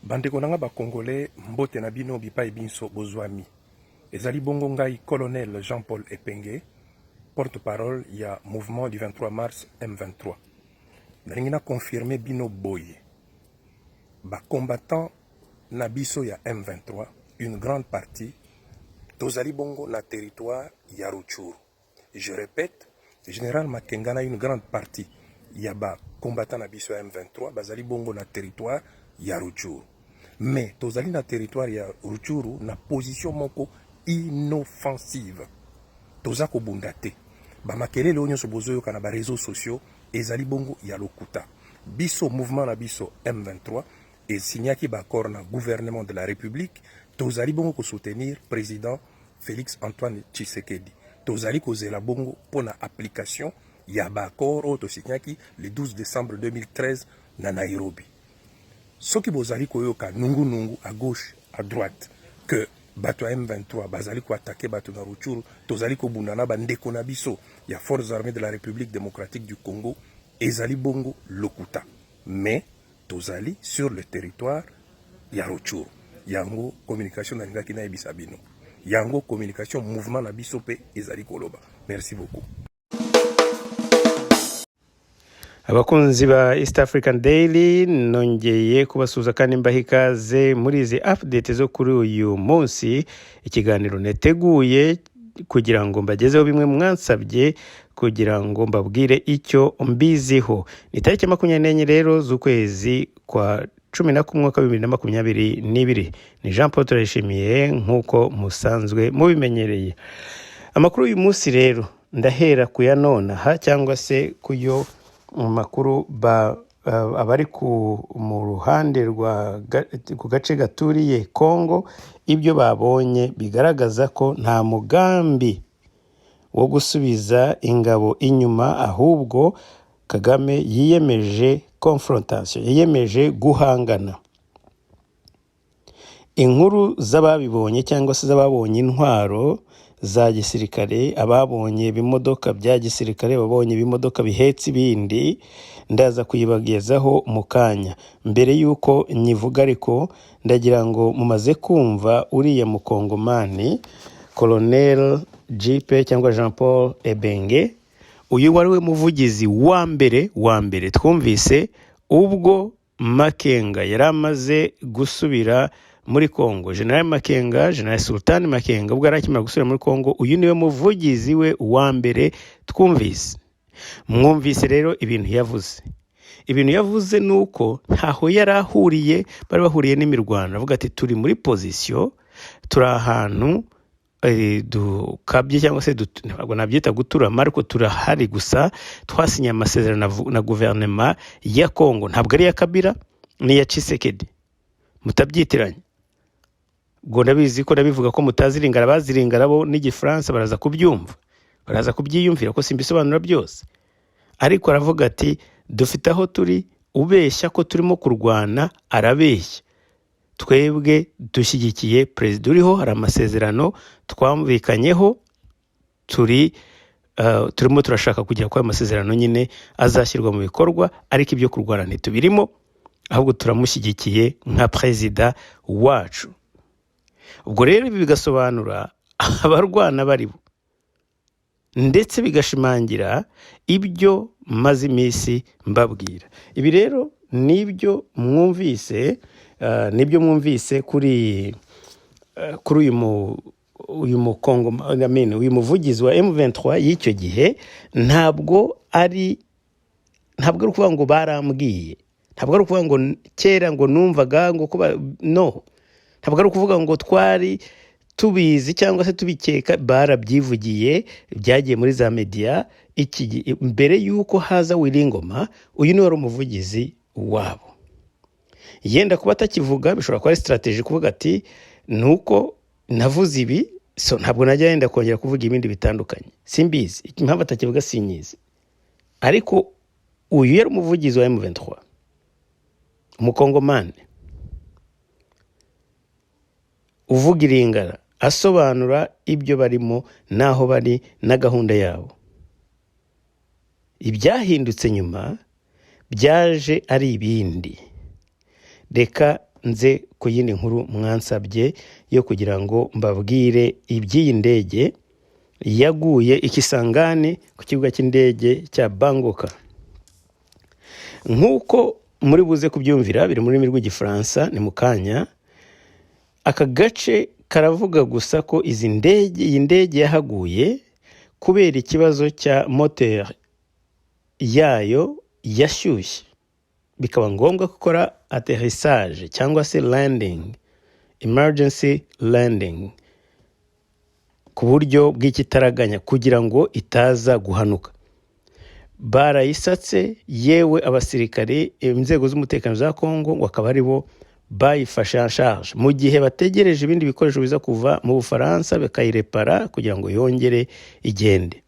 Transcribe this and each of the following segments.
Bandeko nanga ba Congolais mbote na bino bipai binso bozwami. Ezali bongo ngai colonel Jean-Paul Epenge, porte-parole ya mouvement du 23 mars M23. Nalingi na confirmer bino boye. Ba combattant na biso ya M23, une grande partie tozali bongo na territoire ya Rutshuru. Je répète, général Makenga na une grande partie ya ba combattant na biso ya M23 bazali bongo na territoire ya Rutshuru. Mais tozali na territoire ya Rutshuru na position moko inoffensive. Toza ko bundate. Ba makelele onyo so bozoyoka na ba réseaux sociaux ezali bongo ya lokuta. Biso mouvement na biso M23 et signaki ba accord na gouvernement de la République, tozali bongo ko soutenir président Félix Antoine Tshisekedi. Tozali ko zela bongo pona application ya ba accord o to signaki le 12 décembre 2013 na Nairobi. Soki bozali koyoka nungu à gauche, à droite, que bato M23 bazali ko attaquer bato na Rutshuru, tozali ko bundana bandeko na biso ya forces armées de la République démocratique du Congo, ezali bongo lokuta. Mais tozali sur le territoire ya Rutshuru. Yango communication na ngaki na ebisabino. Yango communication mouvement na biso pe ezali koloba. Merci beaucoup. Abakunzi ba East African Daily nongeye kubasuza kandi mbaha ikaze muri izi update zo kuri uyu munsi. Ikiganiro neteguye kugira ngo mbagezeho bimwe mwansabye kugira ngo mbabwire icyo mbiziho. Ni tariki 24 rero z'ukwezi kwa 11 mwaka 2022. Ni Jean Paul Turayishimiye nkuko musanzwe mubimenyereye. Amakuru uyu munsi rero ndahera kuyanona cyangwa se kuyo makuru abari mu ruhande ku gace gaturiye Kongo, ibyo babonye bigaragaza ko nta mugambi wo gusubiza ingabo inyuma, ahubwo Kagame yiyemeje confrontation, yiyemeje guhangana. Inkuru z'ababibonye cyangwa se z'ababonye intwaro za gisirikare, ababonye bimodoka bya gisirikare, babonye bimodoka bihetse ibindi, ndaza kuyibagezaho mu kanya. Mbere yuko nyivuga ariko ndagira ngo mumaze kumva uriya mukongomani Colonel JP cyangwa Jean Paul Ebenge. Uyu wari we muvugizi wa mbere twumvise ubwo Makenga yaramaze gusubira muri Kongo. General Makenga, General Sultan Makenga ubwo arakimara gusubira muri Kongo, uyu niwe muvugizi we wa mbere twumvise. Mwumvise rero ibintu yavuze. Ibintu yavuze nuko ntaho yarahuriye, bari bahuriye n'imirwano. Avuga ati turi muri position, turi ahantu dukabye cyangwa se ntabwo nabyita guturama, ariko turahari gusa twasinye amasezerano na gouvernement ya Kongo. Ntabwo ari ya Kabila ni ya Tshisekedi, mutabyitiranye. Ngo ndabizi ko ndabivuga ko mutaziringara, baziringara bo n'igifaransa baraza kubyumva, baraza kubyiyumvira ko simbisobanura byose. Ariko aravuga ati dufite aho turi, ubeshya ko turimo kurwana arabeshya. Twebwe dushyigikiye president uriho, hari amasezerano twamvikanyeho, turimo turashaka kugira ko amasezerano nyine azashyirwa mu bikorwa, ariko ibyo kurwana ntitubirimo, ahubwo turamushyigikiye nka president wacu. Ubwo rero ibi bigasobanura abarwana baribo, ndetse bigashimangira ibyo maze iminsi mbabwira. Ibi rero nibyo mwumvise, kuri uyu muvugizi wa M23 y'icyo gihe. Ntabwo ari ukuvuga ngo barambwiye, ntabwo ari ukuvuga ngo kera ngo numvaga ngo no, ntabwo ari ukuvuga ngo twari tubizi cyangwa se tubikeka, barabyivugiye, byagiye muri za media mbere yuko haza Wiringoma. Uyu ni wari umuvugizi wabo. Yenda kuba atakivuga bishobora kuba ari strategy kuvuga ati nuko navuze ibi, so ntabwo najya yenda kongera kuvuga ibindi bitandukanye. Simbizi impamvu atakivuga, sinyizi. Ariko uyu yari umuvugizi wa M23, umukongomani uvuga iringara, asobanura ibyo barimo naho bari na gahunda yabo. Ibyahindutse nyuma byaje ari ibindi. Reka nze ku yindi nkuru mwansabye yo kugira ngo mbabwire iby'iyi ndege yaguye ikisangani ku kibuga cy'indege cya Bangkok. Nk'uko muri buze kubyumvira biri mu rurimi rw'igifaransa ni mu kanya, aka gace karavuga gusa ko iyi ndege yahaguye kubera ikibazo cya moteur yayo yashyushye, bikaba ngombwa gukora atterrissage cyangwa se landing, emergency landing, ku buryo bw'ikitaraganya kugira ngo itaza guhanuka. Barayisatse, yewe abasirikare inzego z'umutekano za Kongo ngo akaba ari bo bayifashe en charge mu gihe bategereje ibindi bikoresho biza kuva mu Bufaransa bakayirepara kugira ngo yongere igende.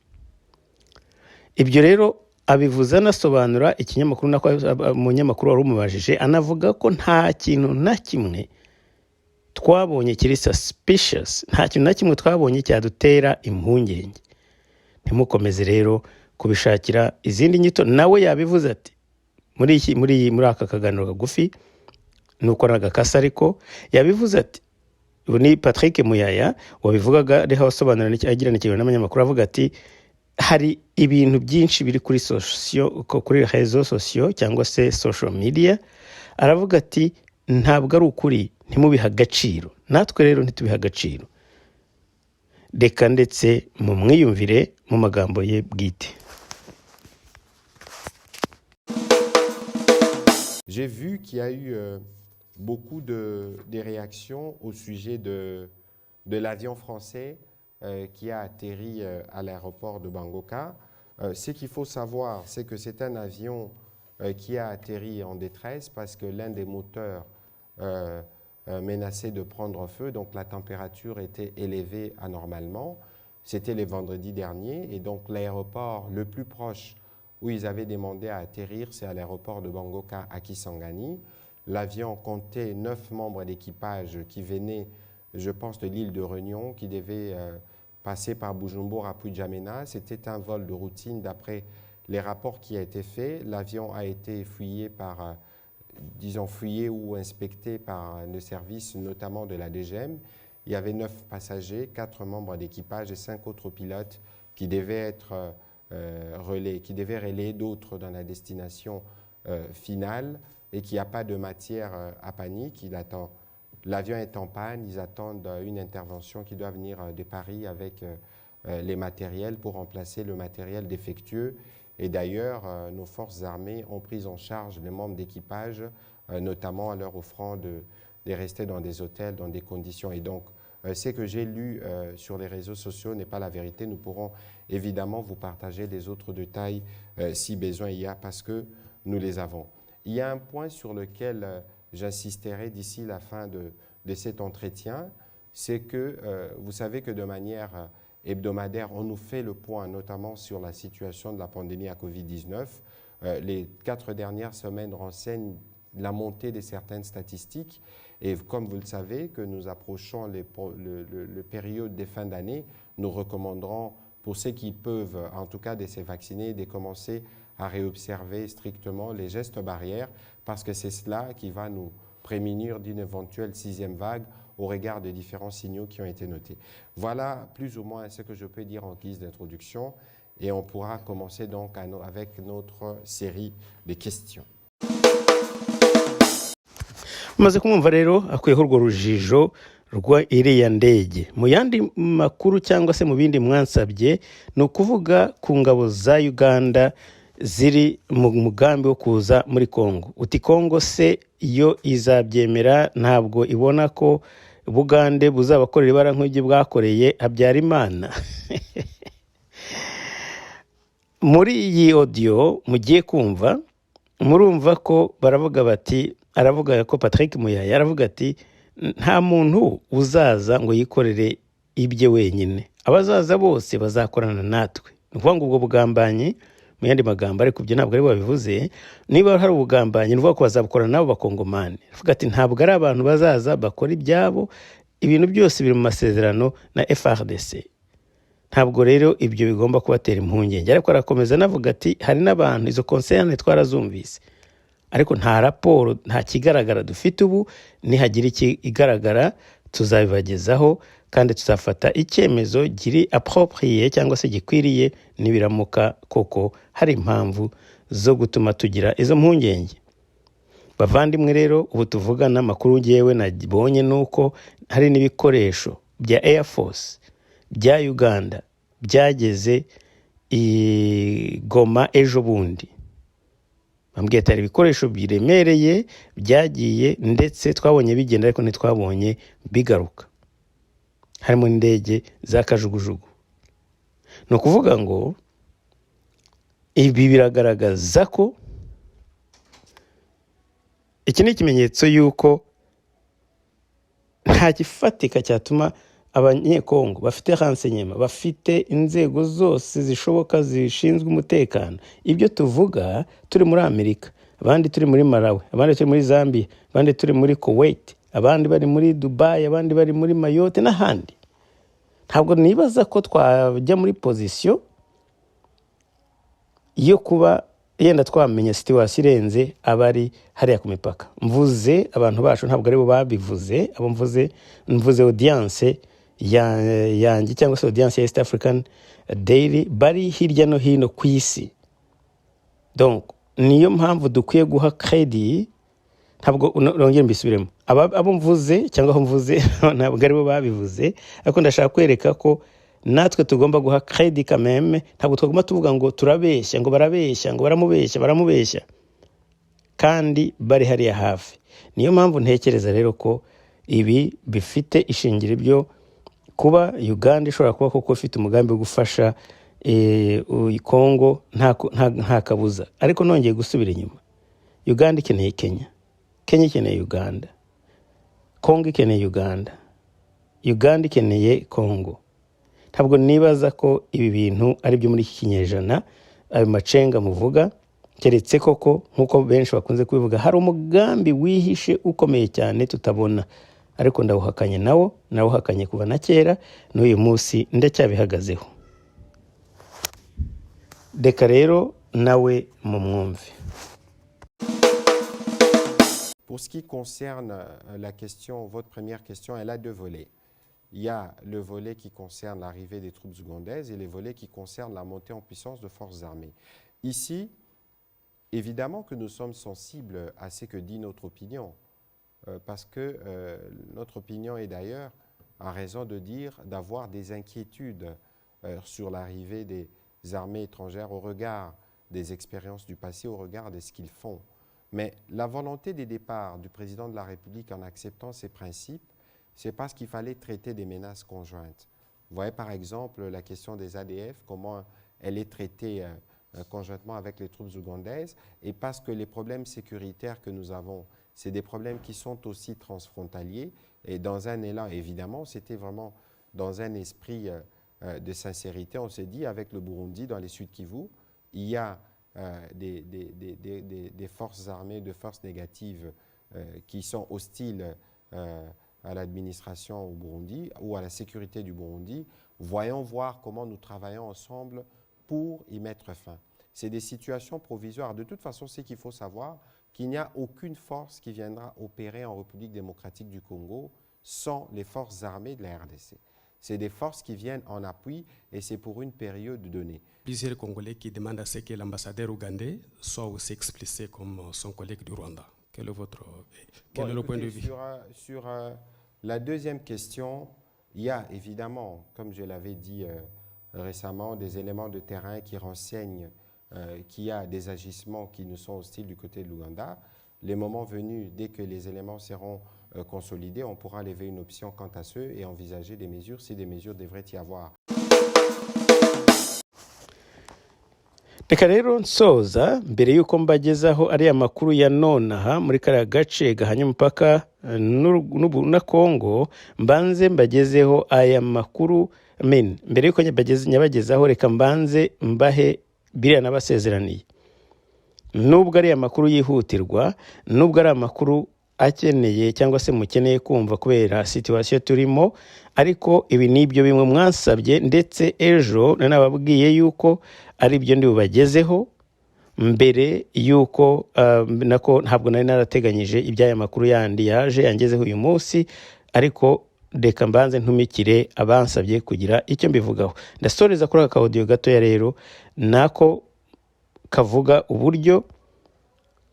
Ibyo rero abivuza anasobanura ikinyamakuru nako umunyamakuru wari umubajije, anavuga ko nta kintu na kimwe twabonye kiri suspicious, nta kintu na kimwe twabonye cyadutera impungenge. Ntimukomeze rero kubishakira izindi nyito. Nawe yabivuze ati muri aka kaganiro kagufi nuko nagakasa, ariko yabivuze ati, ni Patrick Muyaya wabivugaga reho asobanura agirana ikiganiro n'abanyamakuru, avuga ati hari ibintu byinshi biri kuri réseaux sociaux cyangwa se social media. Aravuga ati ntabwo ari ukuri, ntimubiha agaciro. Natwe rero ntitubiha agaciro. Reka ndetse mu mwiyumvire mu magambo ye bwite. J'ai vu qu'il y a eu beaucoup de réactions au sujet de l'avion français qui a atterri à l'aéroport de Bangkok. Ce qu'il faut savoir, c'est que c'est un avion qui a atterri en détresse parce que l'un des moteurs menaçait de prendre feu, donc la température était élevée anormalement. C'était le vendredi dernier et donc l'aéroport le plus proche où ils avaient demandé à atterrir, c'est à l'aéroport de Bangkok à Kisangani. L'avion comptait 9 membres d'équipage qui venaient, je pense, de l'île de Réunion, qui devaient passer par Bujumbura à N'Djamena. C'était un vol de routine d'après les rapports qui ont été faits. L'avion a été fouillé ou inspecté par le service, notamment de la DGM. Il y avait 9 passagers, 4 membres d'équipage et 5 autres pilotes qui devaient être qui devaient relayer d'autres dans la destination finale et qu'il n'y a pas de matière à panique. L'avion est en panne, ils attendent une intervention qui doit venir de Paris avec les matériels pour remplacer le matériel défectueux. Et d'ailleurs, nos forces armées ont pris en charge les membres d'équipage, notamment en leur offrant de rester dans des hôtels, dans des conditions. Et donc, ce que j'ai lu sur les réseaux sociaux n'est pas la vérité. Nous pourrons évidemment vous partager des autres détails si besoin il y a, parce que nous les avons. Il y a un point sur lequel j'insisterai d'ici la fin de cet entretien, c'est que vous savez que de manière hebdomadaire, on nous fait le point, notamment sur la situation de la pandémie à Covid-19. Les 4 dernières semaines renseignent la montée de certaines statistiques. Et comme vous le savez, que nous approchons le période des fins d'année, nous recommanderons pour ceux qui peuvent, en tout cas de se vacciner, de commencer à réobserver strictement les gestes barrières, parce que c'est cela qui va nous prémunir d'une éventuelle 6e vague au regard des différents signaux qui ont été notés. Voilà plus ou moins ce que je peux dire en guise d'introduction, et on pourra commencer donc avec notre série de questions. Maze kumva rero akwiyeho urwo rujijo rwa iriya ndege. Mu yandi makuru cyangwa se mu bindi mwansabye ni ukuvuga ku ngabo za Uganda ziri mu mugambi wo kuza muri Kongo. Uti Kongo se iyo izabyemera ntabwo ibona ko Bugande buzabakorera ibara nk'ibyo bwakoreye Habyarimana? Muri iyi audio mugiye kumva murumva ko baravuga bati, aravuga ko Patrick Muyaya aravuga ati nta muntu uzaza ngo yikorere ibye wenyine, abazaza bose bazakorana natwe. Ni ukuvuga ngo ubwo bugambanyi mu yandi magambo, ariko ibyo ntabwo ari babivuze, niba hari ubugambanyi ni ukuvuga ko bazabukorana nabo bakongomani. Aravuga ati ntabwo ari abantu bazaza bakora ibyabo, ibintu byose biri mu masezerano na FRDC. Ntabwo rero ibyo bigomba kubatera impungenge. Ariko arakomeza anavuga ati hari n'abantu, izo concerne twarazumvise, ariko nta raporo nta kigaragara dufite ubu. Nihagira ikigaragara tuzabibagezaho kandi tuzafata icyemezo giri approprié cyangwa se gikwiriye nibiramuka koko hari impamvu zo gutuma tugira izo mpungenge. Bavandimwe rero, ubu tuvugana amakuru ngewe nabonye nuko hari n'ibikoresho bya Air Force bya Uganda byageze i Goma ejo bundi. Bambwiye atari ibikoresho biremereye byagiye, ndetse twabonye bigenda ariko ntitwabonye bigaruka, harimo n'indege za kajugujugu. Ni ukuvuga ngo ibi biragaragaza ko iki ni ikimenyetso y'uko nta gifatika cyatuma abanyekongo bafite renseignement, bafite inzego zose zishoboka zishinzwe umutekano. Ibyo tuvuga turi muri Amerika, abandi turi muri Malawi, abandi turi muri Zambia, abandi turi muri Kuwait, abandi bari muri Dubai, abandi bari muri Mayotte n'ahandi. Ntabwo nibaza ko twajya muri position yo kuba yenda twamenya situation irenze abari hariya ku mipaka. Mvuze abantu bacu, ntabwo ari bo babivuze. Abo mvuze audience yanjye cyangwa se audience ya East African Daily bari hirya no hino ku isi. Donc niyo mpamvu dukwiye guha credit. Ntabwo nongera mbisubiremo, abo mvuze cyangwa aho mvuze ntabwo ari bo babivuze, ariko ndashaka kwereka ko natwe tugomba guha credit kameme. Ntabwo twagomba tuvuga ngo turabeshya, ngo barabeshya, ngo baramubeshya kandi bari hariya hafi. Niyo mpamvu ntekereza rero ko ibi bifite ishingiro byo kuba Uganda ishobora kuba koko ifite umugambi wo gufasha Kongo, nta kabuza. Ariko nongeye gusubira inyuma, Uganda ikeneye Kenya, Kenya ikeneye Uganda, Kongo ikeneye Uganda, Uganda ikeneye Kongo. Ntabwo nibaza ko ibi bintu ari byo muri iki kinyejana, ayo macenga muvuga, keretse koko nk'uko benshi bakunze kubivuga hari umugambi wihishe ukomeye cyane tutabona. Ariko ndawuhakanye nawuhakanye kuva na kera, n'uyu munsi ndacyabihagazeho. Reka rero nawe mumwumve. Pour ce qui concerne la question, votre première question, elle a deux volets. Il y a le volet qui concerne l'arrivée des troupes ougandaises et le volet qui concerne la montée en puissance de forces armées. Ici, évidemment que nous sommes sensibles à ce que dit notre opinion, parce que notre opinion est d'ailleurs, à raison de dire, d'avoir des inquiétudes sur l'arrivée des armées étrangères au regard des expériences du passé, au regard de ce qu'ils font. Mais la volonté des départs du président de la République en acceptant ces principes, c'est parce qu'il fallait traiter des menaces conjointes. Vous voyez par exemple la question des ADF, comment elle est traitée conjointement avec les troupes ougandaises, et parce que les problèmes sécuritaires que nous avons, c'est des problèmes qui sont aussi transfrontaliers, et dans un élan, évidemment, c'était vraiment dans un esprit de sincérité. On s'est dit, avec le Burundi, dans les Sud-Kivu, il y a des forces armées, de forces négatives qui sont hostiles à l'administration au Burundi ou à la sécurité du Burundi. Voyons voir comment nous travaillons ensemble pour y mettre fin. C'est des situations provisoires. De toute façon, c'est qu'il faut savoir qu'il n'y a aucune force qui viendra opérer en République démocratique du Congo sans les forces armées de la RDC. C'est des forces qui viennent en appui et c'est pour une période donnée. Plusieurs Congolais qui demandent à ce que l'ambassadeur ougandais soit aussi explicité comme son collègue du Rwanda. Quel est le point de vue? Sur la deuxième question, il y a évidemment, comme je l'avais dit récemment, des éléments de terrain qui renseignent qu'il y a des agissements qui nous sont hostiles du côté de l'Ouganda. Les moments venus, dès que les éléments seront consolidés, on pourra lever une option quant à ceux et envisager des mesures si des mesures devraient y avoir. Reka rero nsoza mbere yuko mbagezaho ariya makuru ya nonaha muri kariya gace gahanye umupaka na Kongo, mbanze mbagezeho aya makuru mbere yuko nyabagezaho reka mbanze mbahe biriya nabasezeraniye. Nubwo ari amakuru yihutirwa, nubwo ari amakuru akeneye cyangwa se mukeneye kumva kubera situation turimo, ariko ibi nibyo bimwe mwansabye, ndetse ejo nanababwiye yuko ari byo ndi bubagezeho. mbere y'uko nako ntabwo nari narateganyije iby'aya makuru yandi yaje yangezeho uyu munsi, ariko reka mbanze ntumikire abansabye kugira icyo mbivugaho. Ndasoreza kuri aka audio gatoya rero nako kavuga uburyo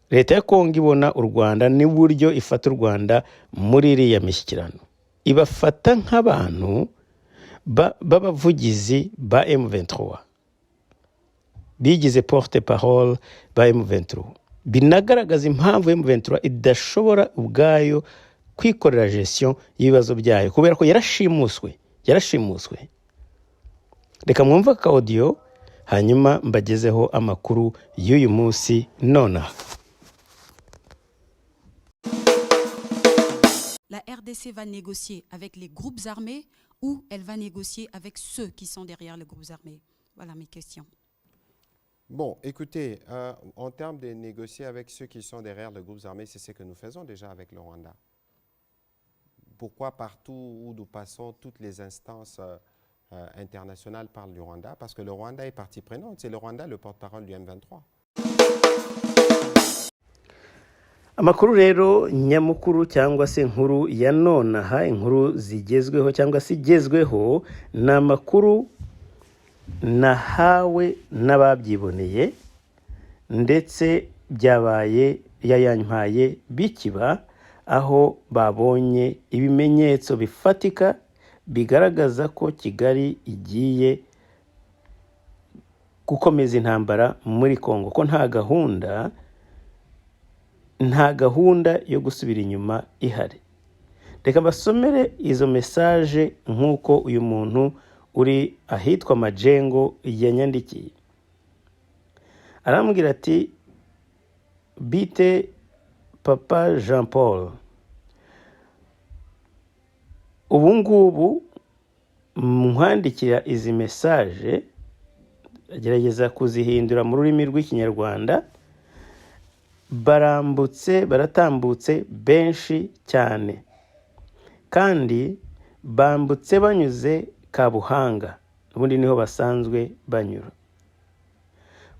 leta ya Kongo ibona u Rwanda n'uburyo ifata u Rwanda muri iriya mishyikirano. Ibafata nk'abantu b'abavugizi ba M23, bigize porte parole ba M23. Binagaragaza impamvu M23 idashobora ubwayo kwikorera gestion y'ibibazo byayo kubera ko yarashimuswe. Reka mwumva ka audio hanyuma mbagezeho amakuru y'uyu munsi nonaha. La RDC va négocier avec les groupes armés ou elle va négocier avec ceux qui sont derrière les groupes armés? Voilà mes questions. Bon, écoutez, en termes de négocier avec ceux qui sont derrière les groupes armés, c'est ce que nous faisons déjà avec le Rwanda. Pourquoi partout où nous passons, toutes les instances internationales parlent du Rwanda? Parce que le Rwanda est partie prenante. C'est le Rwanda le porte-parole du M23. Amakuru rero nyamukuru cyangwa se inkuru ya nonaha, inkuru zigezweho cyangwa se igezweho, ni amakuru nahawe n'ababyiboneye ndetse byabaye yayampaye bikiba, aho babonye ibimenyetso bifatika bigaragaza ko Kigali igiye gukomeza intambara muri Kongo, ko nta gahunda yo gusubira inyuma ihari. Reka basomere izo message nk'uko uyu muntu uri ahitwa Majengo yanyandikiye. Arambwira ati, bite Papa Jean Paul, ubu ngubu nkwandikira izi message, agerageza kuzihindura mu rurimi rw'ikinyarwanda, baratambutse benshi cyane kandi bambutse banyuze Kabuhanga, ubundi niho basanzwe banyura,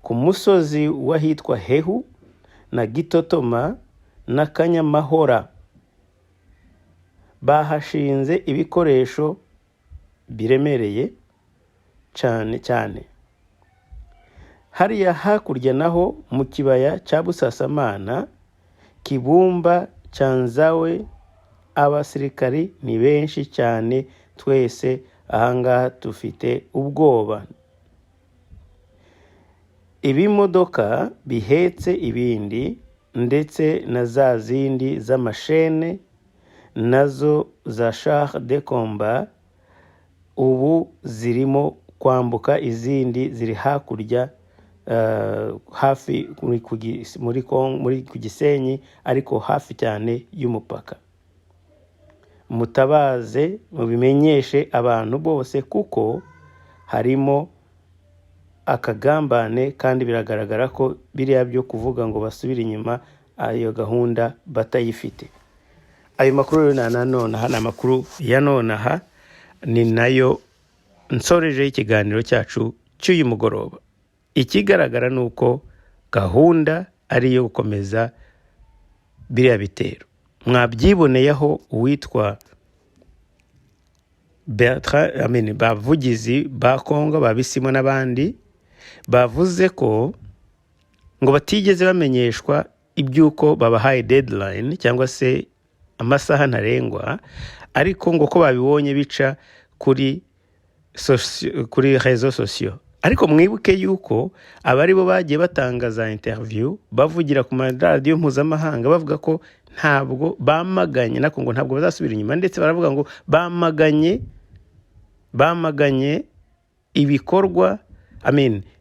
ku musozi wahitwa Hehu na Gitotoma na Kanyamahora. Bahashinze ibikoresho biremereye cyane. Hariya hakurya naho mu kibaya cya Busasamana, Kibumba, Cyanzawe, abasirikari ni benshi cyane, twese ahangaha tufite ubwoba. Ibimodoka bihetse ibindi ndetse na za zindi z'amashene nazo za char de combat ubu zirimo kwambuka, izindi ziri hakurya hafi muri ku Gisenyi, ariko hafi cyane y'umupaka. Mutabaze mubimenyeshe abantu bose kuko harimo akagambane, kandi biragaragara ko biriya byo kuvuga ngo basubire inyuma ayo gahunda batayifite. Ayo makuru nonaha, amakuru ya nonaha, ni nayo nsoreje ikiganiro cyacu cy'uyu mugoroba. Ikigaragara ni uko gahunda ari iyo gukomeza biriya bitero. Mwabyiboneyeho uwitwa Bertrand, bavugizi ba Kongo, babisimo n'abandi, bavuze ko ngo batigeze bamenyeshwa ibyuko babahaye deadline cyangwa se amasaha ntarengwa, ariko ngo ko babibonye bica kuri réseaux sociaux. Ariko mwibuke yuko abari bo bagiye batangaza interview bavugira ku maradiyo mpuzamahanga bavuga ko ntabwo bamaganye, nako ngo ntabwo bazasubira inyuma, ndetse baravuga ngo bamaganye ibikorwa,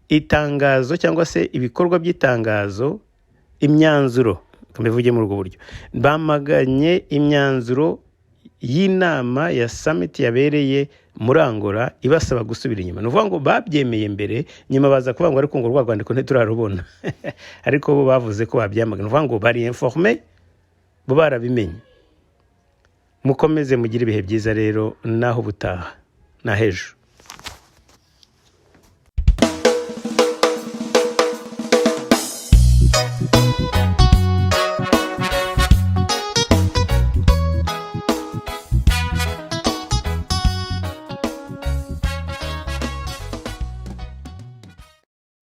itangazo cyangwa se ibikorwa by'itangazo, imyanzuro, kambivuge muri ubwo buryo, bamaganye imyanzuro y'inama ya summit yabereye muri Angola ibasaba gusubira inyuma. Nuvuga ngo babyemeye mbere, nyuma baza kuvuga ngo ariko ngo rwagwandiko ntiturarubona. Ariko bo bavuze ko babyamagana. Nuvuga ngo bari informé, bo barabimenye. Mukomeze mugire ibihe byiza rero, naho butaha na hejo.